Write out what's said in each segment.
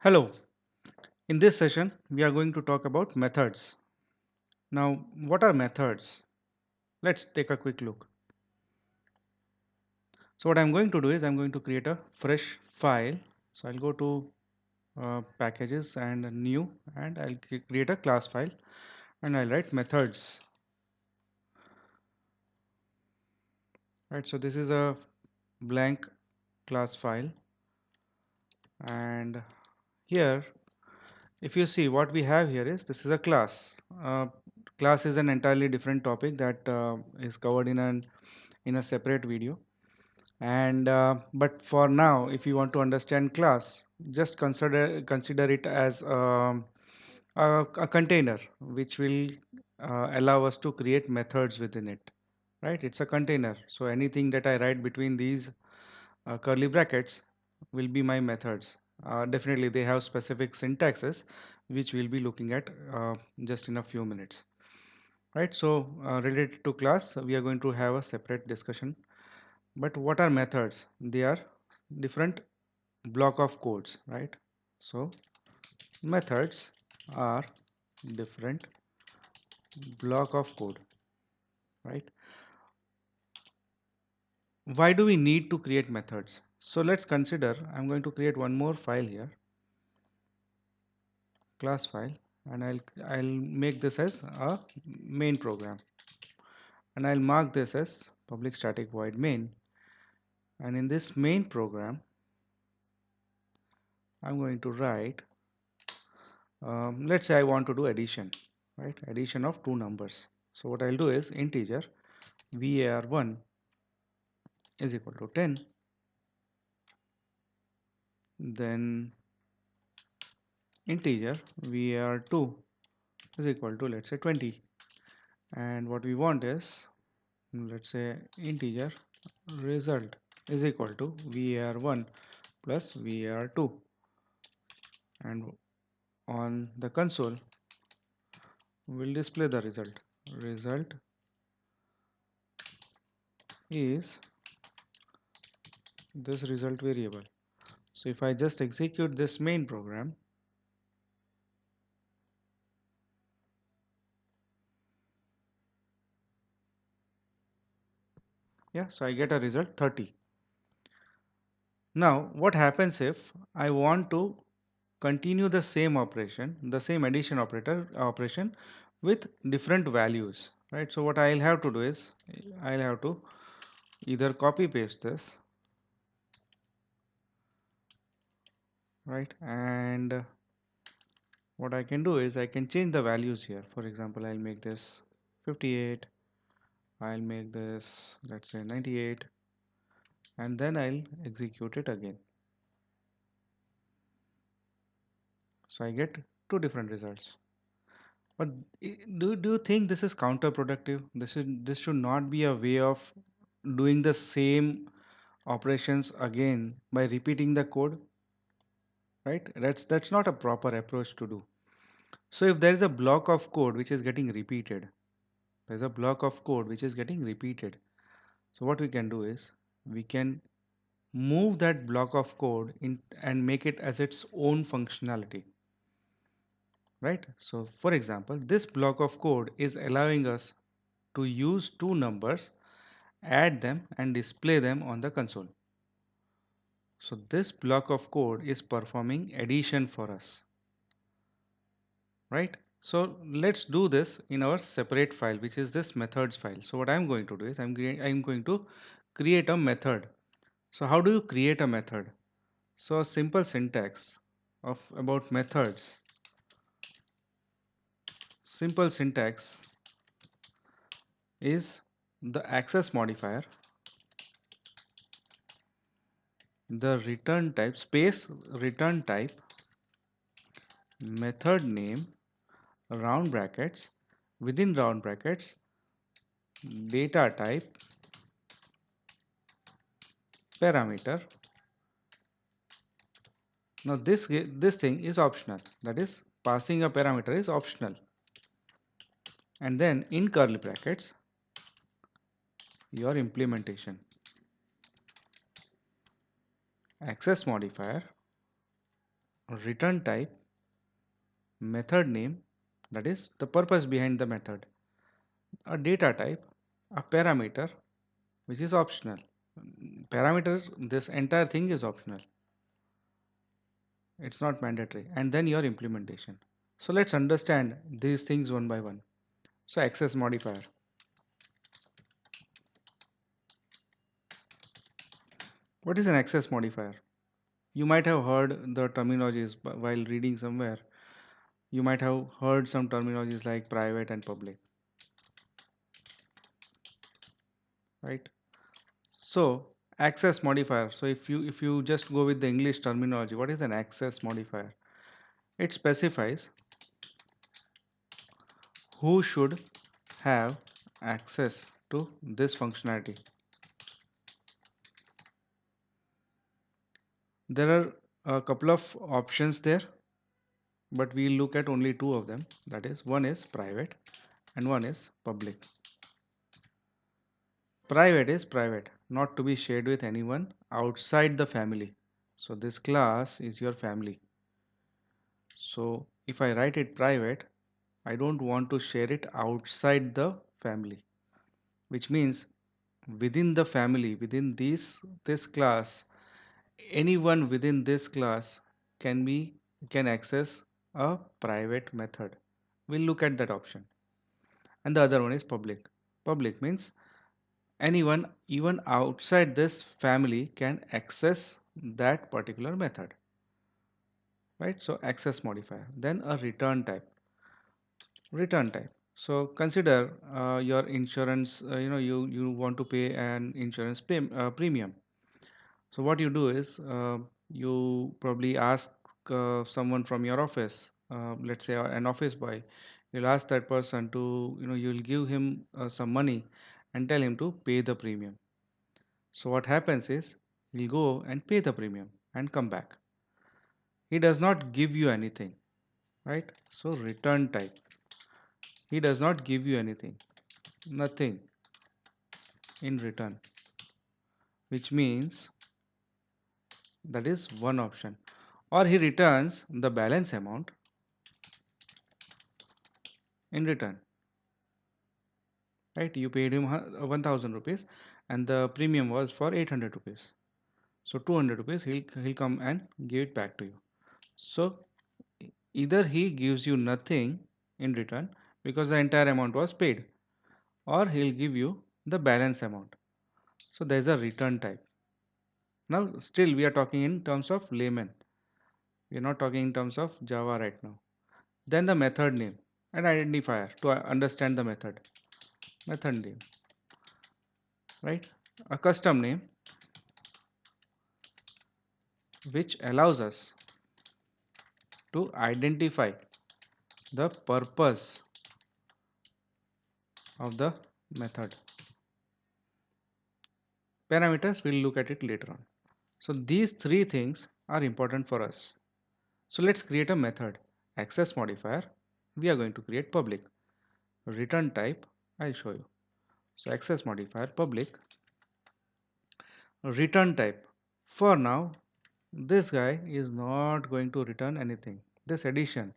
Hello, in this session we are going to talk about methods. Now, what are methods? Let's take a quick look. So what I'm going to do is I'm going to create a fresh file. So I'll go to packages and new and I'll create a class file and I'll write methods. Right, so this is a blank class file and here if you see what we have here is this is a class. Class is an entirely different topic that is covered in a separate video. And but for now, if you want to understand class, just consider it as a container which will allow us to create methods within it. Right? It's a container. So anything that I write between these curly brackets will be my methods. Definitely, they have specific syntaxes which we'll be looking at just in a few minutes. Right? So related to class, we are going to have a separate discussion. But what are methods? They are different block of codes, right? So methods are different block of code, right? Why do we need to create methods? So let's consider I'm going to create one more file here, class file, and I'll make this as a main program, and I'll mark this as public static void main. And in this main program, I'm going to write let's say I want to do addition, right? Addition of two numbers. So what I'll do is integer var1 is equal to 10, then integer var2 is equal to, let's say, 20, and what we want is, let's say, integer result is equal to var1 plus var2, and on the console we'll display the result is this result variable. So if I just execute this main program, yeah, so I get a result 30. Now what happens if I want to continue the same operation, the same addition operation with different values, right? So what I'll have to do is I'll have to either copy paste this, right? And what I can do is I can change the values here. For example, I'll make this 58, I'll make this, let's say, 98, and then I'll execute it again. So I get two different results. But do you think this is counterproductive? This should not be a way of doing the same operations again by repeating the code, right? That's not a proper approach to do. So if there is a block of code which is getting repeated, there's a block of code which is getting repeated. So what we can do is we can move that block of code in and make it as its own functionality, right? So for example, this block of code is allowing us to use two numbers, add them and display them on the console. So this block of code is performing addition for us, right? So let's do this in our separate file, which is this methods file. So what I'm going to do is I'm going to create a method. So how do you create a method? So a simple syntax of about methods, simple syntax is the access modifier, the return type, space return type, method name, round brackets, within round brackets, data type, parameter. Now this thing is optional, that is passing a parameter is optional, and then in curly brackets your implementation, access modifier, return type, method name, that is the purpose behind the method, a data type, a parameter, which is optional. Parameters, this entire thing is optional. It's not mandatory. And then your implementation. So let's understand these things one by one. So access modifier. What is an access modifier? You might have heard the terminologies while reading somewhere. You might have heard some terminologies like private and public, right? So access modifier. So if you just go with the English terminology, what is an access modifier? It specifies who should have access to this functionality. There are a couple of options there, but we'll look at only two of them. That is, one is private and one is public. Private is private, not to be shared with anyone outside the family. So this class is your family. So if I write it private, I don't want to share it outside the family, which means within the family, within this class, anyone within this class can be can access a private method. We'll look at that option. And the other one is public. Public means anyone even outside this family can access that particular method, right? So access modifier. Then a return type. Return type. So consider your insurance. You want to pay an insurance premium. So what you do is you probably ask someone from your office, let's say an office boy. You'll ask that person to, you'll give him some money and tell him to pay the premium. So what happens is he'll go and pay the premium and come back. He does not give you anything, right? So return type. He does not give you anything, nothing in return, which means that is one option. Or he returns the balance amount in return, right? You paid him 1000 rupees and the premium was for 800 rupees. So 200 rupees he'll come and give it back to you. So either he gives you nothing in return because the entire amount was paid, or he'll give you the balance amount. So there's a return type. Now still we are talking in terms of layman. We are not talking in terms of Java right now. Then the method name and identifier to understand the method. Method name, right? A custom name which allows us to identify the purpose of the method. Parameters, we'll look at it later on. So these three things are important for us. So let's create a method. Access modifier, we are going to create public. Return type, I'll show you. So access modifier public. Return type. For now, this guy is not going to return anything. This addition,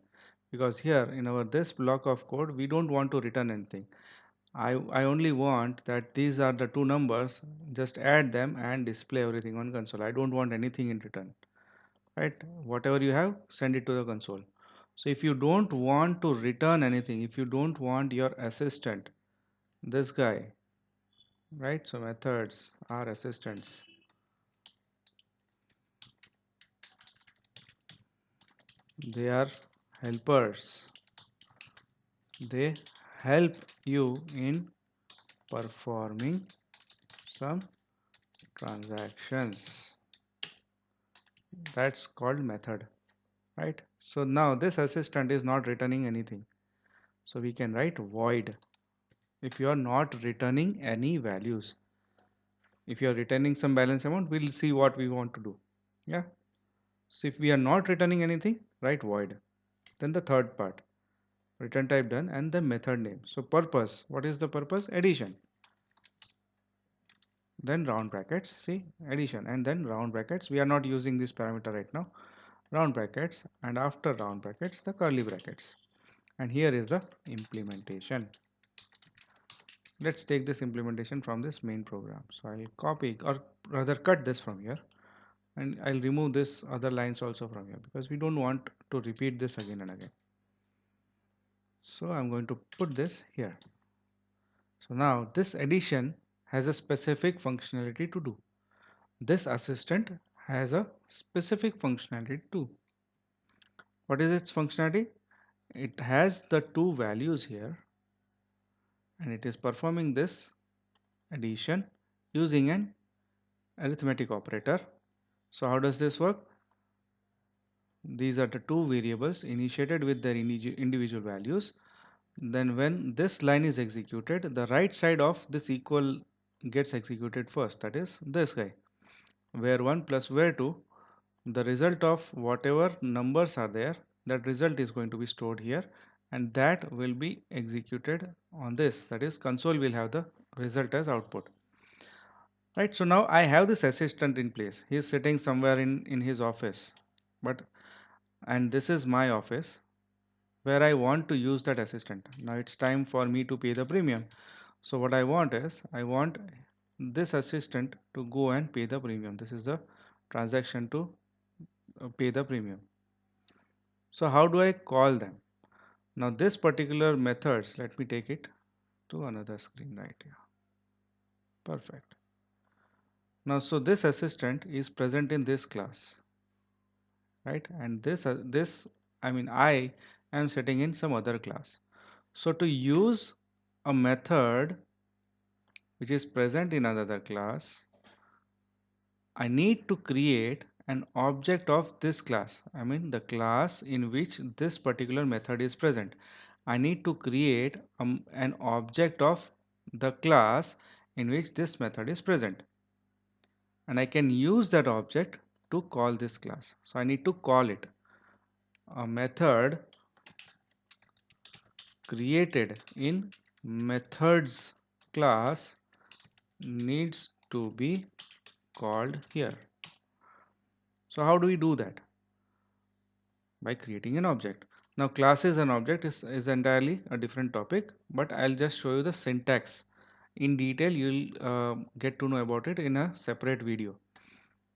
because here in our this block of code, we don't want to return anything. I only want that these are the two numbers, just add them and display everything on console. I don't want anything in return, right? Whatever you have, send it to the console. So if you don't want to return anything, if you don't want your assistant, this guy, right? So methods are assistants. They are helpers. They help you in performing some transactions. That's called method, right? So now this assistant is not returning anything. So we can write void if you are not returning any values. If you are returning some balance amount, we'll see what we want to do. Yeah. So if we are not returning anything, write void. Then the third part, return type done and the method name. So purpose, what is the purpose? Addition. Then round brackets, see, addition and then round brackets. We are not using this parameter right now. round brackets, and after round brackets the curly brackets. And here is the implementation. Let's take this implementation from this main program. So I'll copy, or rather cut this from here, and I'll remove this other lines also from here because we don't want to repeat this again and again. So I'm going to put this here. So now this addition has a specific functionality to do. This assistant has a specific functionality too. What is its functionality? It has the two values here, and it is performing this addition using an arithmetic operator. So how does this work? These are the two variables initiated with their individual values. Then when this line is executed, the right side of this equal gets executed first, that is this guy, where 1 plus where 2, the result of whatever numbers are there, that result is going to be stored here, and that will be executed on this, that is console will have the result as output. Right, so now I have this assistant in place. He is sitting somewhere in his office, but and this is my office where I want to use that assistant. Now it's time for me to pay the premium. So what I want is I want this assistant to go and pay the premium. This is the transaction to pay the premium. So how do I call them? Now this particular methods, let me take it to another screen right here. Perfect. Now so this assistant is present in this class, right? And this I mean I am setting in some other class. So to use a method which is present in another class, I need to create an object of this class. I mean the class in which this particular method is present. I need to create an object of the class in which this method is present. And I can use that object to call this class. So I need to call it. A method created in methods class needs to be called here. So how do we do that? By creating an object. Now classes and object is entirely a different topic, but I'll just show you the syntax. In detail, you'll get to know about it in a separate video.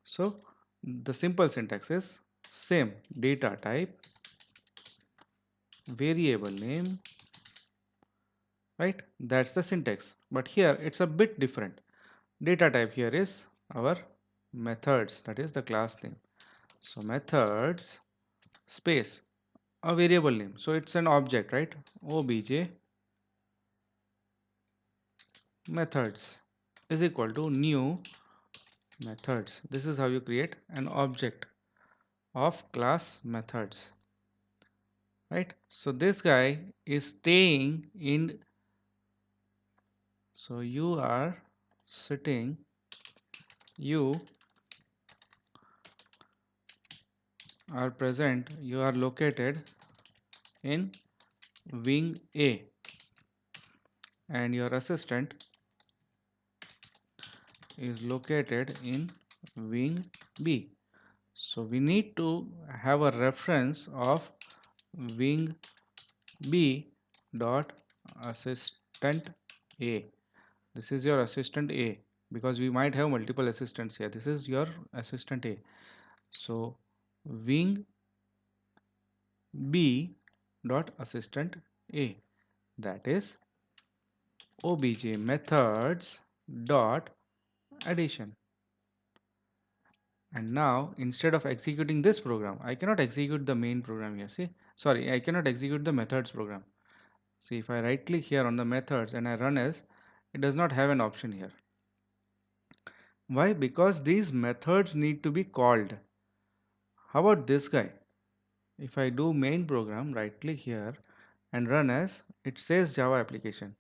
So the simple syntax is same data type, variable name, right? That's the syntax. But here it's a bit different. Data type here is our methods, that is the class name. So methods space a variable name, so it's an object, right? Obj methods is equal to new methods. This is how you create an object of class methods, right? So this guy is staying in, so you are sitting, you are present, you are located in wing A, and your assistant is located in wing B. So we need to have a reference of wing B dot assistant A. This is your assistant A, because we might have multiple assistants here. This is your assistant A. So wing B dot assistant A, that is obj methods dot addition. And now instead of executing this program, I cannot execute the main program here. See, sorry, I cannot execute the methods program. See, if I right click here on the methods and I run as, it does not have an option here. Why? Because these methods need to be called. How about this guy? If I do main program, right click here and run as, it says Java application.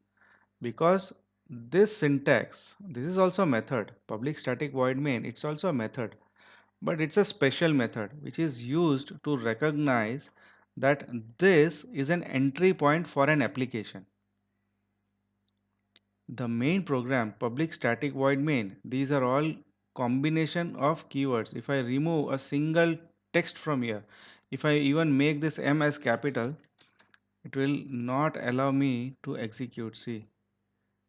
Because this syntax, this is also a method, public static void main, it's also a method. But it's a special method which is used to recognize that this is an entry point for an application. The main program, public static void main, these are all combination of keywords. If I remove a single text from here. If I even make this M as capital, it will not allow me to execute. See,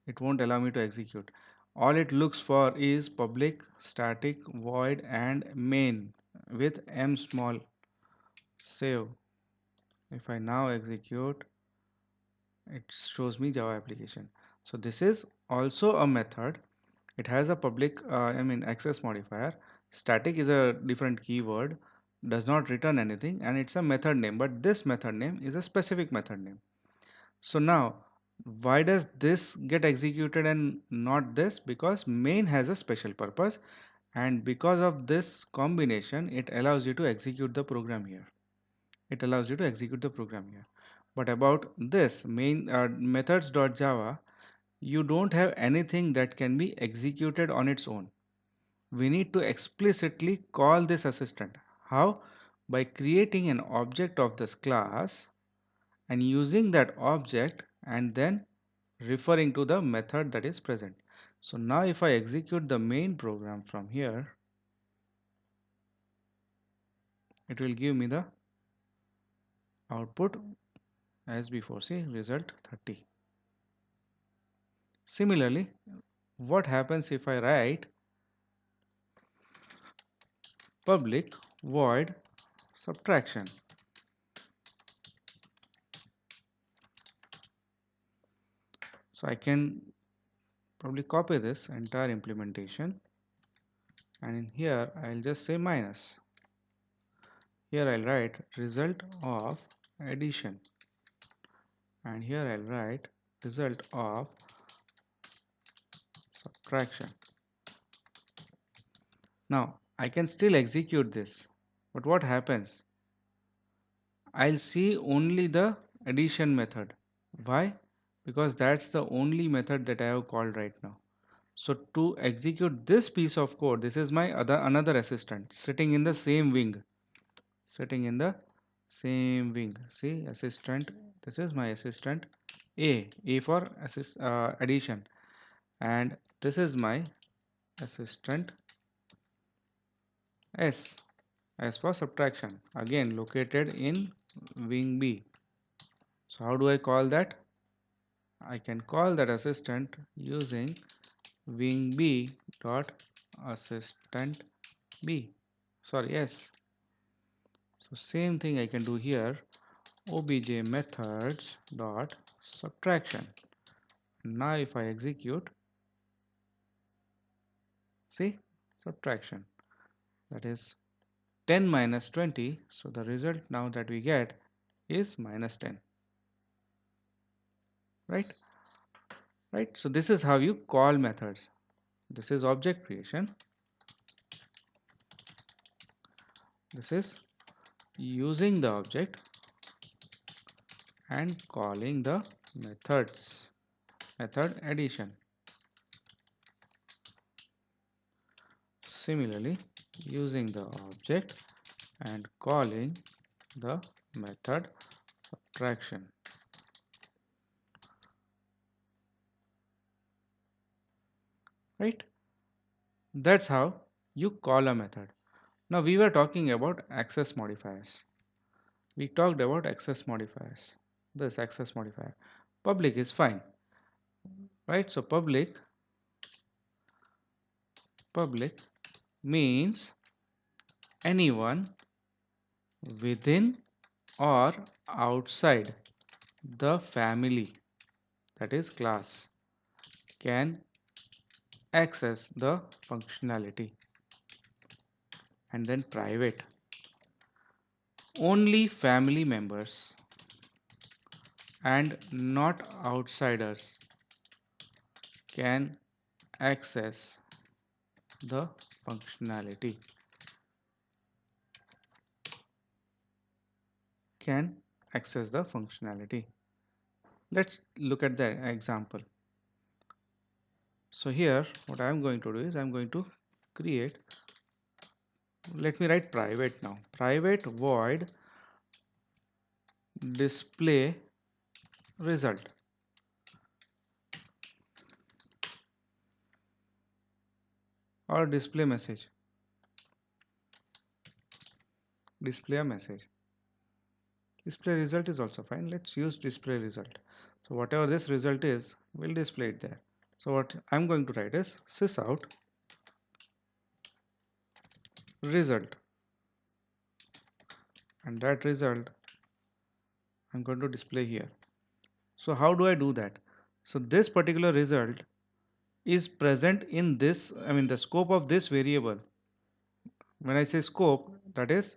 it won't allow me to execute. All it looks for is public static void and main with M small. Save. If I now execute, it shows me Java application. So this is also a method. It has a public access modifier. Static is a different keyword, does not return anything, and it's a method name, but this method name is a specific method name. So now, why does this get executed and not this? Because main has a special purpose, and because of this combination, it allows you to execute the program here. It allows you to execute the program here. But about this main methods.java, you don't have anything that can be executed on its own. We need to explicitly call this assistant. How? By creating an object of this class and using that object and then referring to the method that is present. So now if I execute the main program from here, it will give me the output as before. See, result 30. Similarly, what happens if I write public void subtraction? So I can probably copy this entire implementation, and in here I'll just say minus. Here I'll write result of addition, and here I'll write result of subtraction. Now I can still execute this, but what happens? I'll see only the addition method. Why? Because that's the only method that I have called right now. So to execute this piece of code, this is my another assistant sitting in the same wing. Sitting in the same wing. See, assistant. This is my assistant A for addition, and this is my assistant S for subtraction. Again, located in wing B. So how do I call that? I can call that assistant using wing B dot assistant B. Sorry, S. So same thing I can do here. Obj methods dot subtraction. Now if I execute, see, subtraction, that is 10 minus 20. So the result now that we get is minus 10. Right? Right? So this is how you call methods. This is object creation. This is using the object and calling the methods. Method addition. Similarly, using the object and calling the method subtraction. Right? That's how you call a method. Now we were talking about access modifiers. We talked about access modifiers. This access modifier. Public is fine. Right? So public means anyone within or outside the family, that is class, can access the functionality. And then private, only family members and not outsiders can access the functionality. Can access the functionality. Let's look at the example. So here what I am going to do is I am going to create, let me write private now. Private void display result. Or display message. display a message. Display result is also fine. Let's use display result. So whatever this result is, we'll display it there. So what I'm going to write is sysout result, and that result I'm going to display here. So how do I do that? So this particular result is present in this, I mean the scope of this variable. When I say scope, that is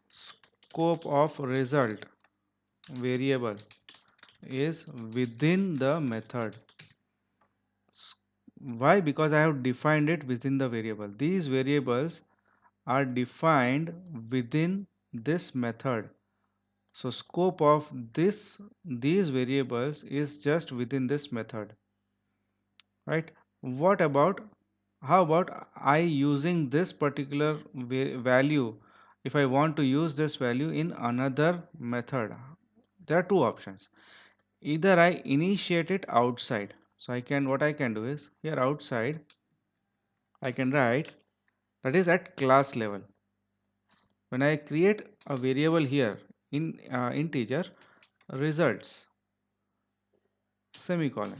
scope of result variable is within the method. Why? Because I have defined it within the variable. These variables are defined within this method. So scope of these variables is just within this method, right? What about, how about I using this particular value? If I want to use this value in another method, there are two options. Either I initiate it outside, so I can, what I can do is here outside I can write, that is at class level. When I create a variable here in integer results semicolon,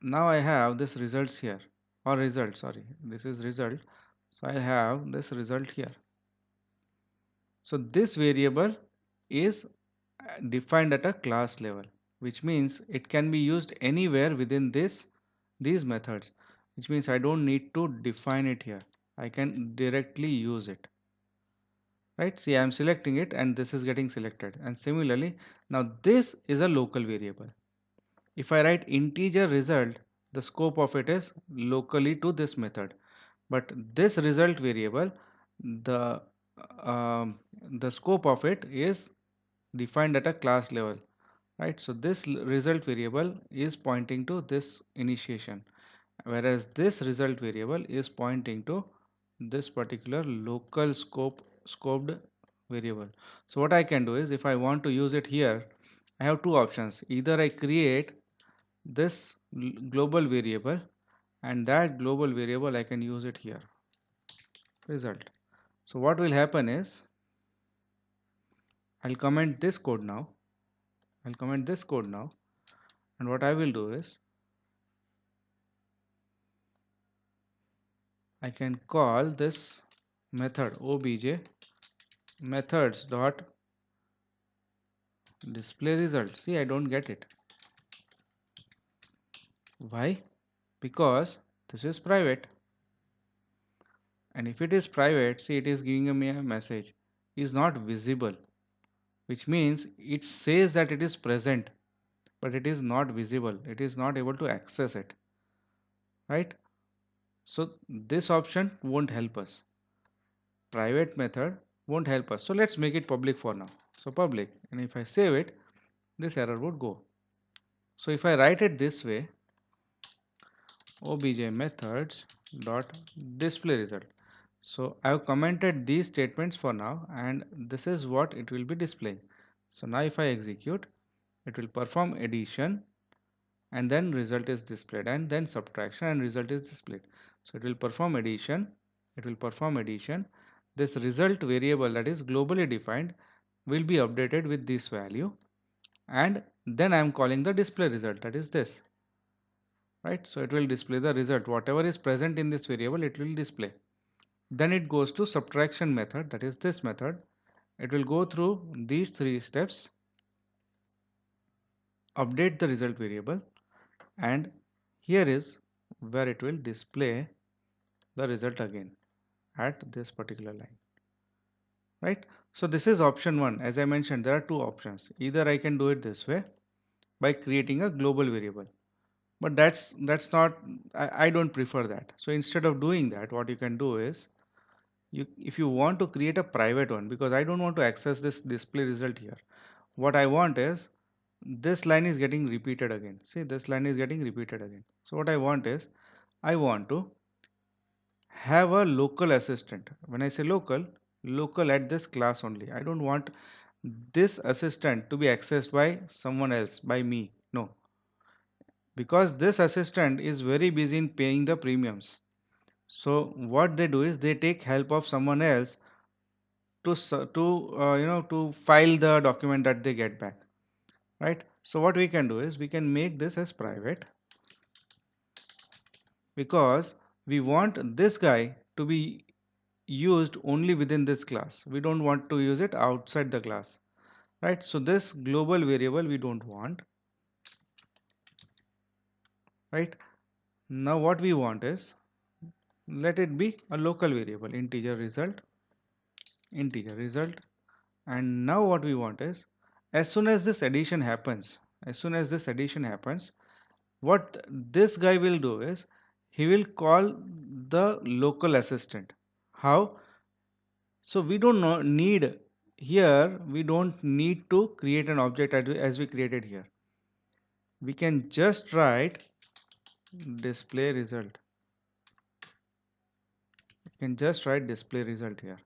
now I have this results here, or result, sorry, this is result, so I have this result here. So this variable is defined at a class level, which means it can be used anywhere within these methods, which means I don't need to define it here. I can directly use it, right? See, I'm selecting it and this is getting selected. And similarly, now this is a local variable. If I write integer result, the scope of it is locally to this method. But this result variable, the um, the scope of it is defined at a class level, right? So this result variable is pointing to this initiation, whereas this result variable is pointing to this particular local scoped variable. So what I can do is, if I want to use it here, I have two options. Either I create this global variable, and that global variable I can use it here, result. So what will happen is, I'll comment this code now. I'll comment this code now, and what I will do is, I can call this method obj methods dot display result. See, I don't get it. Why? Because this is private, and if it is private, see, it is giving me a message is not visible, which means it says that it is present, but it is not visible. It is not able to access it, right? So this option won't help us. Private method won't help us. So let's make it public for now. So public, and if I save it, this error would go. So if I write it this way, obj methods dot display result. So I have commented these statements for now, and this is what it will be displaying. So now if I execute, it will perform addition, and then result is displayed, and then subtraction and result is displayed. So it will perform addition, it will perform addition. This result variable that is globally defined will be updated with this value, and then I am calling the display result, that is this, right? So it will display the result, whatever is present in this variable it will display. Then it goes to subtraction method, that is this method. It will go through these three steps, update the result variable, and here is where it will display the result again at this particular line, right? So this is option one. As I mentioned, there are two options. Either I can do it this way by creating a global variable, but that's not, I don't prefer that. So instead of doing that, what you can do is, if you want to create a private one, because I don't want to access this display result here, what I want is, this line is getting repeated again. See, this line is getting repeated again. So what I want is, I want to have a local assistant. When I say local, local at this class only. I don't want this assistant to be accessed by someone else, by me. No, because this assistant is very busy in paying the premiums. So what they do is they take help of someone else to to file the document that they get back, right? So what we can do is we can make this as private, because we want this guy to be used only within this class. We don't want to use it outside the class, right? So this global variable we don't want, right? Now what we want is, let it be a local variable, integer result. And now what we want is, as soon as this addition happens, what this guy will do is he will call the local assistant. How? So we don't know, need here, we don't need to create an object as we created here. We can just write display result. You can just write display result here.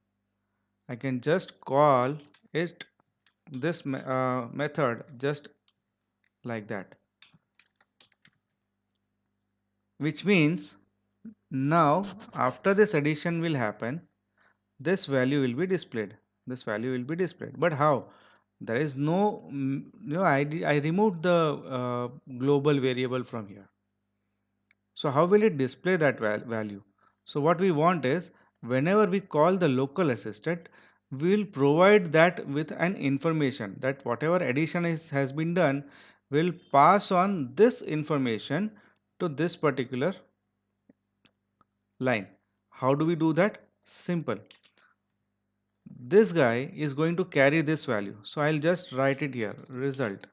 I can just call it this method just like that, which means now after this addition will happen, this value will be displayed. But how? There is no, I removed the global variable from here. So how will it display that value? So what we want is, whenever we call the local assistant, we will provide that with an information that whatever addition has been done will pass on this information to this particular line. How do we do that? Simple. This guy is going to carry this value. So I'll just write it here, result,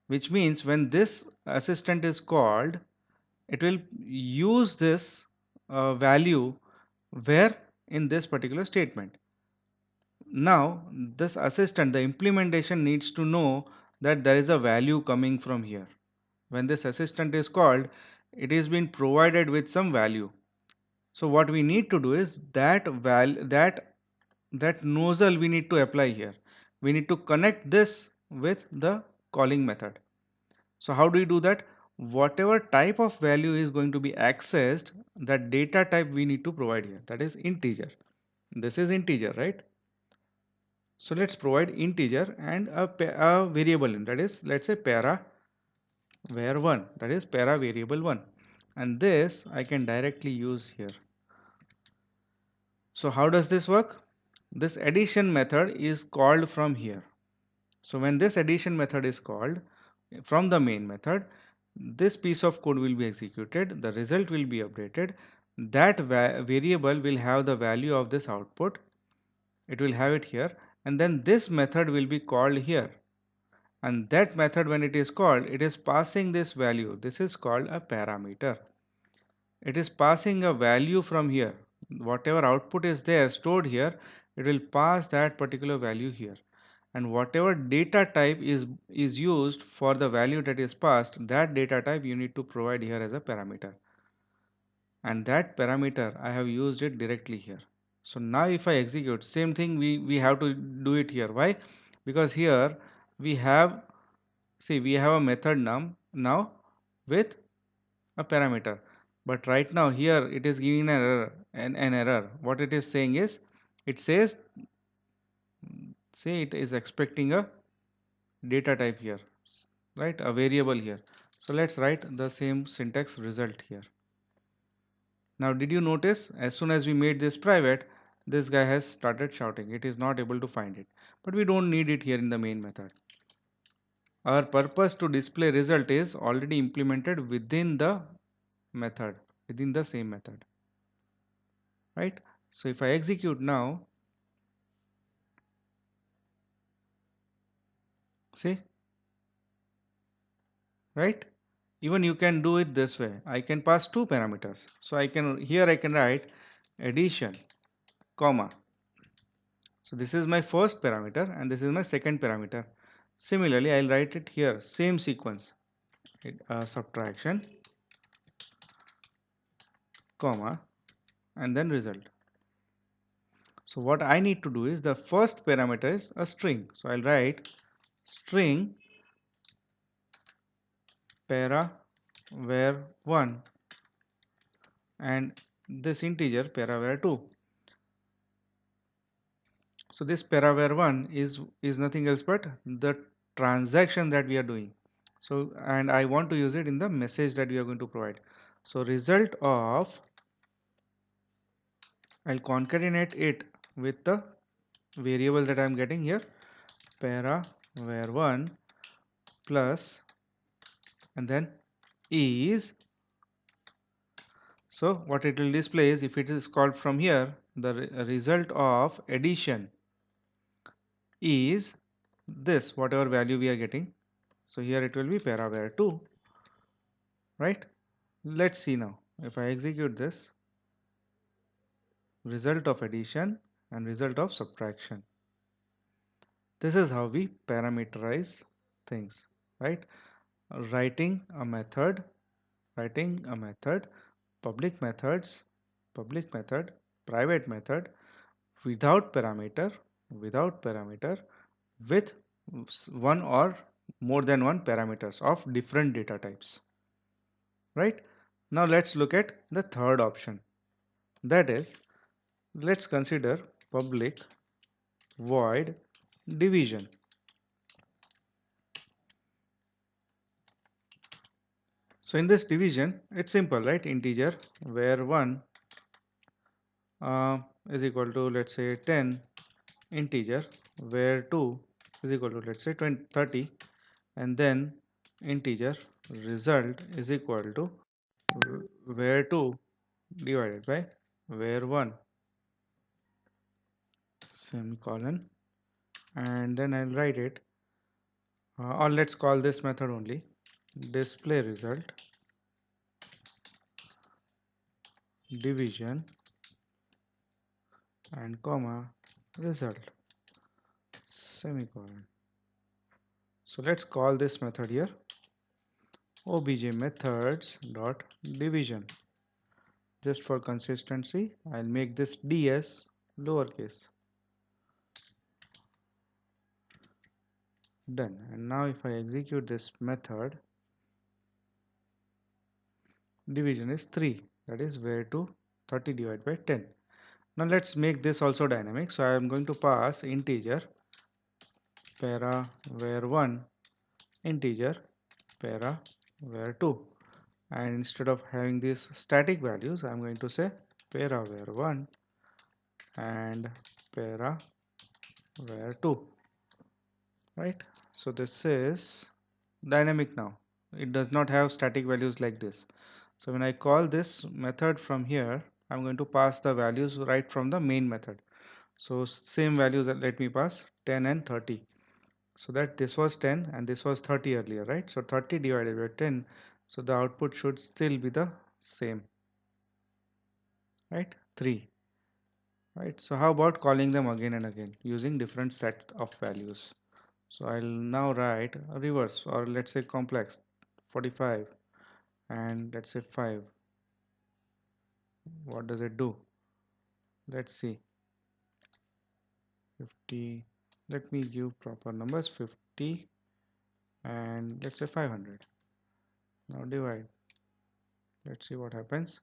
which means when this assistant is called, it will use this value where in this particular statement. Now this assistant, the implementation needs to know that there is a value coming from here. When this assistant is called, it is being provided with some value. So what we need to do is that nozzle we need to apply here. We need to connect this with the calling method. So how do we do that? Whatever type of value is going to be accessed, that data type we need to provide here. That is integer. This is integer, right? So let's provide integer and a variable in, that is, let's say para var1, that is para variable 1. And this I can directly use here. So how does this work? This addition method is called from here. So when this addition method is called from the main method, this piece of code will be executed, the result will be updated, that variable will have the value of this output, it will have it here, and then this method will be called here. And that method, when it is called, it is passing this value. This is called a parameter. It is passing a value from here. Whatever output is there stored here, it will pass that particular value here. And whatever data type is used for the value that is passed, that data type you need to provide here as a parameter. And that parameter I have used it directly here. So now if I execute, same thing we have to do it here. Why? Because here we have, see, we have a method now with a parameter, but right now here it is giving an error, an error. What it is saying is, it says, see, it is expecting a data type here, right, a variable here. So let's write the same syntax result here. Now did you notice, as soon as we made this private, this guy has started shouting, it is not able to find it. But we don't need it here in the main method. Our purpose to display result is already implemented within the method, within the same method, right? So if I execute now, see, right? Even you can do it this way. I can pass two parameters. So I can, here I can write addition, comma. So this is my first parameter and this is my second parameter. Similarly, I'll write it here, same sequence, subtraction, comma, and then result. So what I need to do is, the first parameter is a string. So I'll write string para var1 and this integer paravar 2. So this paravar 1 is nothing else but the transaction that we are doing. So and I want to use it in the message that we are going to provide. So result of, I'll concatenate it with the variable that I am getting here, paravar1 plus, and then is. So what it will display is, if it is called from here, the result of addition is this, whatever value we are getting. So here it will be paravar2, right? Let's see now. If I execute this, result of addition and result of subtraction. This is how we parameterize things, right? Writing a method, writing a method, public methods, public method, private method, without parameter, without parameter, with one or more than one parameters of different data types, right? Now let's look at the third option. That is, let's consider public void division. So in this division, it's simple, right? Integer where 1 is equal to, let's say, 10, integer where 2 is equal to, let's say, 20, 30, and then integer result is equal to where 2 divided by where 1, semicolon, and then I'll write it, or let's call this method only display result division and comma result, semicolon. So let's call this method here obj methods dot division. Just for consistency, I'll make this ds lowercase. Done. And now if I execute this method, division is 3, that is where to 30 divided by 10. Now let's make this also dynamic. So I am going to pass integer para where 1, integer para where 2, and instead of having these static values, I'm going to say para where 1 and para where 2, right? So this is dynamic now. It does not have static values like this. So when I call this method from here, I'm going to pass the values right from the main method. So same values that let me pass 10 and 30. So that this was 10 and this was 30 earlier, right? So 30 divided by 10. So the output should still be the same, right? 3, right? So how about calling them again and again using different set of values? So I'll now write a reverse, or let's say complex, 45 and let's say 5. What does it do? Let's see. 50, let me give proper numbers, 50 and let's say 500. Now divide. Let's see what happens.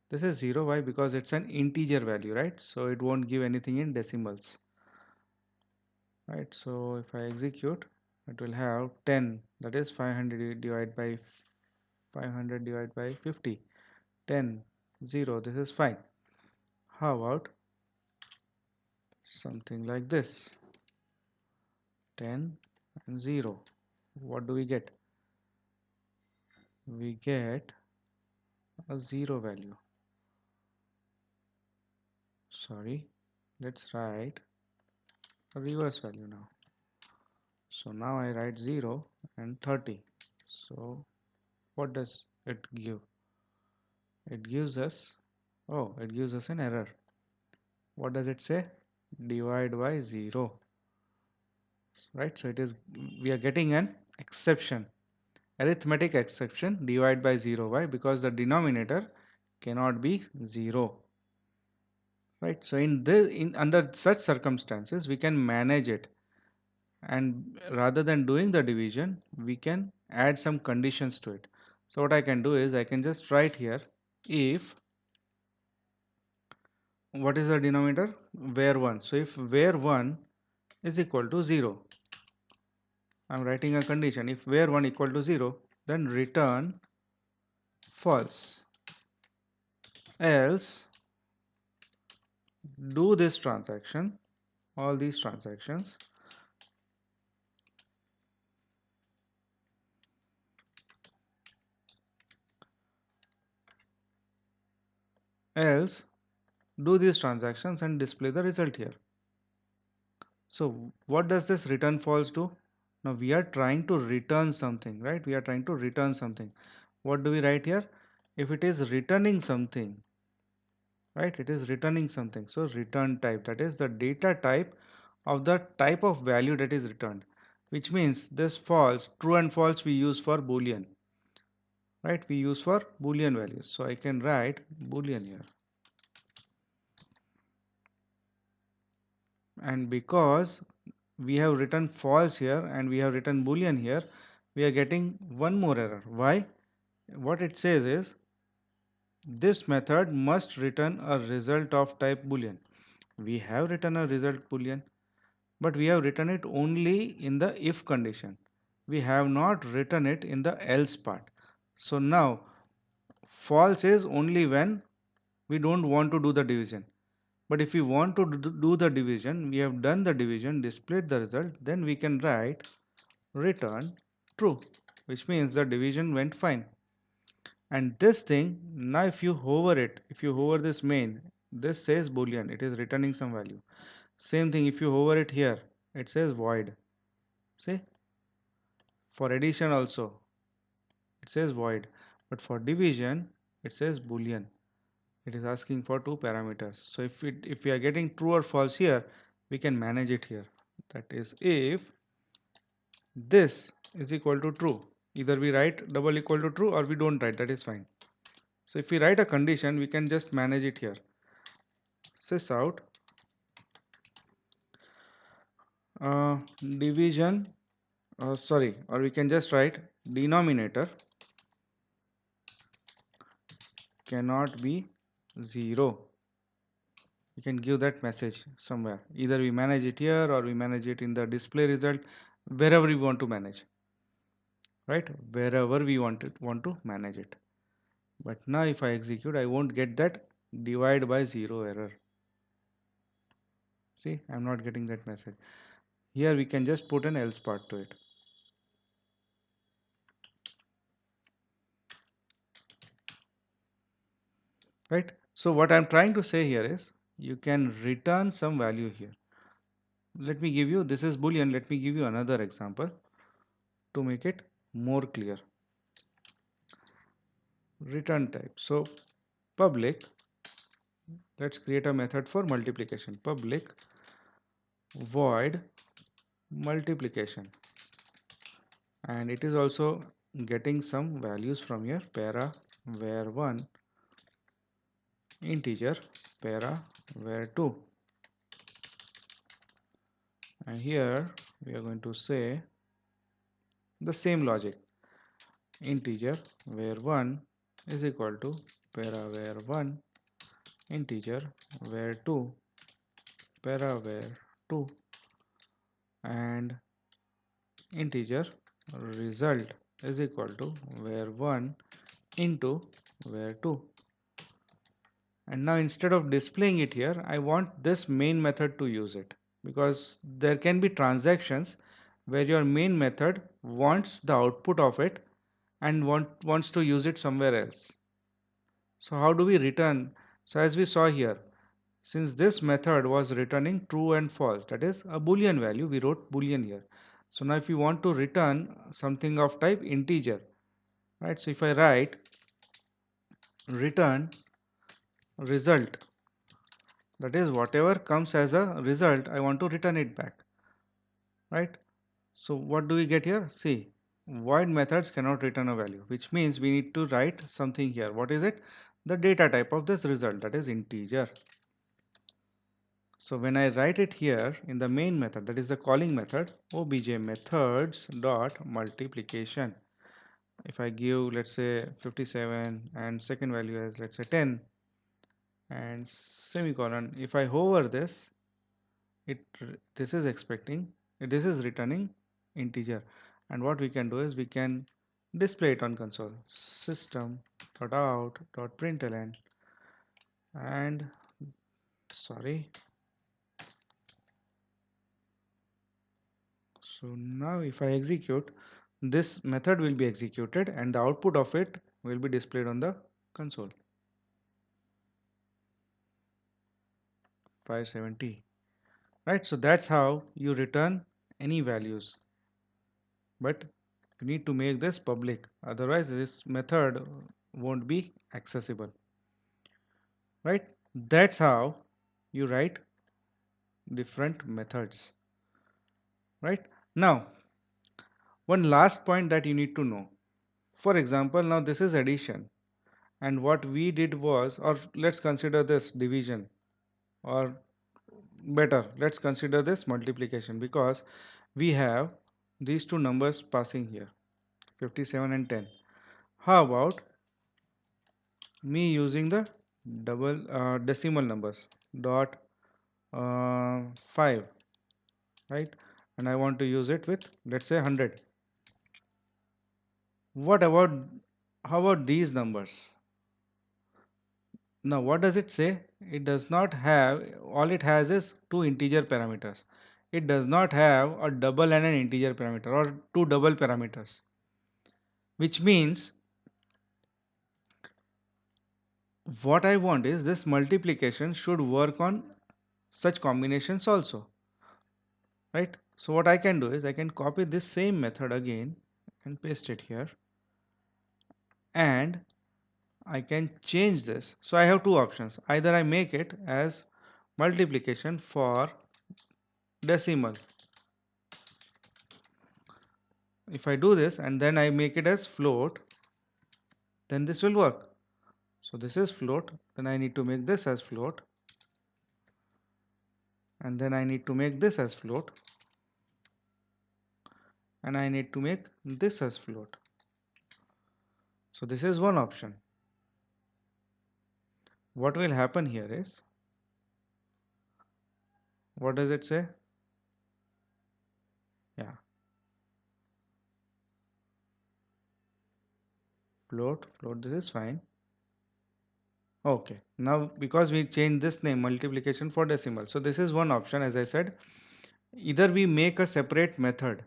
This is 0. Why? Because it's an integer value, right? So it won't give anything in decimals, right? So if I execute, it will have 10, that is 500 divided by 500 divided by 50. 10, 0, this is fine. How about something like this? 10 and 0. What do we get? We get a 0 value. Sorry, let's write a reverse value now. So now I write 0 and 30. So what does it give? It gives us, oh, it gives us an error. What does it say? Divide by 0, right? So it is, we are getting an exception, arithmetic exception, divide by 0. Why? Because the denominator cannot be 0, right? So in under such circumstances, we can manage it, and rather than doing the division, we can add some conditions to it. So what I can do is I can just write here if what is the denominator? Var1. So if var1 is equal to 0, I'm writing a condition. If var1 equal to 0, then return false. Else do this transaction, all these transactions, else do these transactions and display the result here. So what does this return false do? Now we are trying to return something, right? We are trying to return something. What do we write here? If it is returning something, right? It is returning something. So return type, that is the data type of the type of value that is returned, which means this false, true and false we use for Boolean, right? We use for Boolean values. So I can write Boolean here. And because we have written false here and we have written Boolean here, we are getting one more error. Why? What it says is this method must return a result of type Boolean. We have written a result Boolean, but we have written it only in the if condition. We have not written it in the else part. So now false is only when we don't want to do the division. But if we want to do the division, we have done the division, displayed the result, then we can write return true, which means the division went fine. And this thing, now if you hover it, if you hover this main, this says Boolean, it is returning some value. Same thing, if you hover it here, it says void. See, for addition also, it says void. But for division, it says Boolean. It is asking for two parameters. So if we are getting true or false here, we can manage it here. That is if this is equal to true. Either we write double equal to true or we don't write, that is fine. So if we write a condition, we can just manage it here. Sys out division, sorry, or we can just write denominator cannot be 0. We can give that message somewhere. Either we manage it here or we manage it in the display result, wherever we want to manage, right? Wherever we want to manage it. But now if I execute, I won't get that divide by 0 error. See, I'm not getting that message. Here we can just put an else part to it. Right? So what I'm trying to say here is you can return some value here. Let me give you, this is Boolean, let me give you another example to make it more clear. Return type. So public, let's create a method for multiplication. Public void multiplication. And it is also getting some values from here. Para var1 integer para var2. And here we are going to say the same logic. Integer var1 is equal to para var1 integer var2 para var2 and integer result is equal to var1 into var2. And now instead of displaying it here, I want this main method to use it, because there can be transactions where your main method wants the output of it and wants to use it somewhere else. So how do we return? So as we saw here, since this method was returning true and false, that is a Boolean value, we wrote Boolean here. So now if we want to return something of type integer, right? So if I write return result, that is whatever comes as a result, I want to return it back, right? So what do we get here? See, void methods cannot return a value, which means we need to write something here. What is it? The data type of this result, that is integer. So when I write it here in the main method, that is the calling method, obj methods dot multiplication. If I give, let's say 57 and second value as, let's say 10, and semicolon. If I hover this, this is expecting, this is returning integer, and what we can do is we can display it on console. System.out.println, and sorry. So now if I execute, this method will be executed and the output of it will be displayed on the console. 570. Right, so that's how you return any values, but you need to make this public, otherwise this method won't be accessible. Right, that's how you write different methods. Right, now one last point that you need to know. For example, now this is addition, and what we did was, or let's consider this division, or better, let's consider this multiplication, because we have these two numbers passing here, 57 and 10. How about me using the double decimal numbers, dot 5, right? And I want to use it with, let's say, 100. What about, how about these numbers? Now, what does it say? It does not have, all it has is two integer parameters. It does not have a double and an integer parameter, or two double parameters, which means what I want is this multiplication should work on such combinations also, right? So what I can do is I can copy this same method again and paste it here, and I can change this. So I have two options. Either I make it as multiplication for decimal. If I do this and then I make it as float, then this will work. So this is float, then I need to make this as float, and then I need to make this as float, and I need to make this as float. So this is one option. What will happen here is, what does it say? Yeah, float, this is fine. Okay, now because we changed this name multiplication for decimal, so this is one option. As I said, either we make a separate method,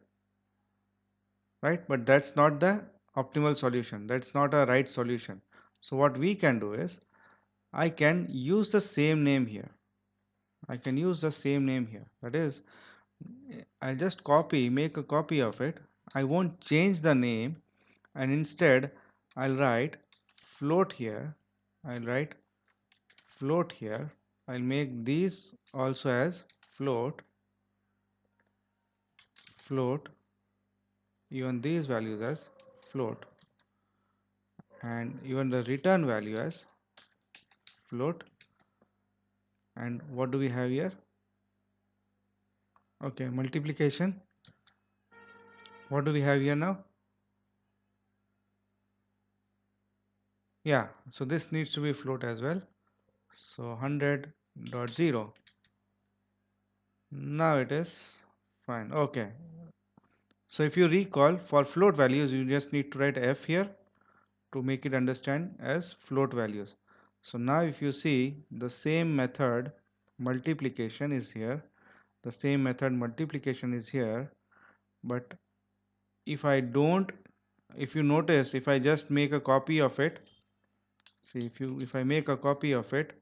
right? But that's not the optimal solution. That's not a right solution. So what we can do is, I can use the same name here. I can use the same name here. That is, I'll just make a copy of it. I won't change the name, and instead I'll write float here. I'll write float here. I'll make these also as float, even these values as float, and even the return value as float. And what do we have here? Okay, multiplication. What do we have here now? Yeah, so this needs to be float as well. So 100.0. Now it is fine. Okay. So if you recall, for float values, you just need to write F here to make it understand as float values. So now if you see, the same method multiplication is here. The same method multiplication is here. But if I don't, if you notice, if I just make a copy of it, see, if I make a copy of it,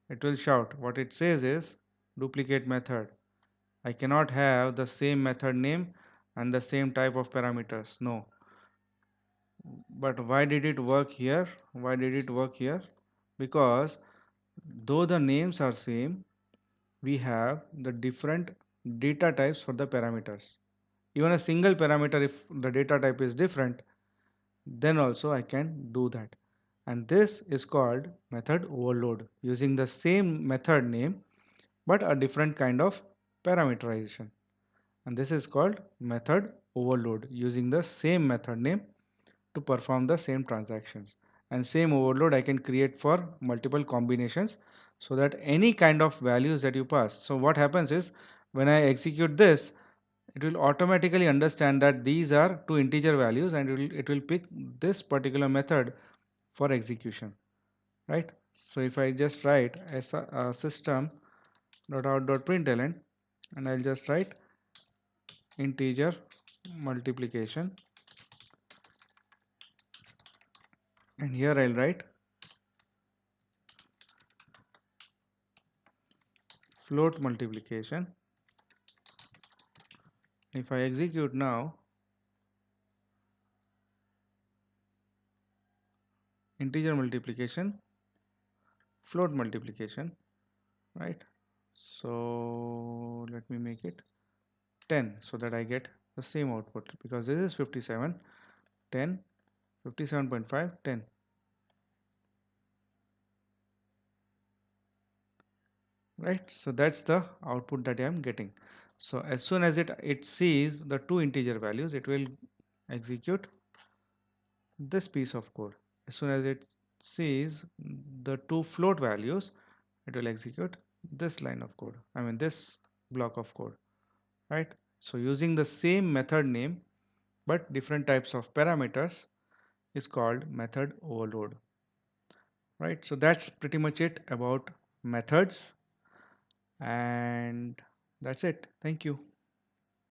it will shout. What it says is duplicate method. I cannot have the same method name and the same type of parameters. No. But why did it work here? Why did it work here? Because though the names are same, we have the different data types for the parameters. Even a single parameter, if the data type is different, then also I can do that. And this is called method overload, using the same method name but a different kind of parameterization. And this is called method overload, using the same method name to perform the same transactions. And same overload I can create for multiple combinations. so that any kind of values that you pass. So what happens is when I execute this, it will automatically understand that these are two integer values and it will pick this particular method for execution, right? So if I just write as a system dot out dot println and I'll just write integer multiplication, and here I'll write float multiplication. If I execute now, integer multiplication, float multiplication, right? So let me make it 10 so that I get the same output, because this is 57, 10, 57.5, 10, right? So that's the output that I am getting. So as soon as it sees the two integer values, it will execute this piece of code. As soon as it sees the two float values, it will execute this line of code. I mean this block of code, right? So using the same method name but different types of parameters is called method overload, right? So that's pretty much it about methods, and that's it. Thank you.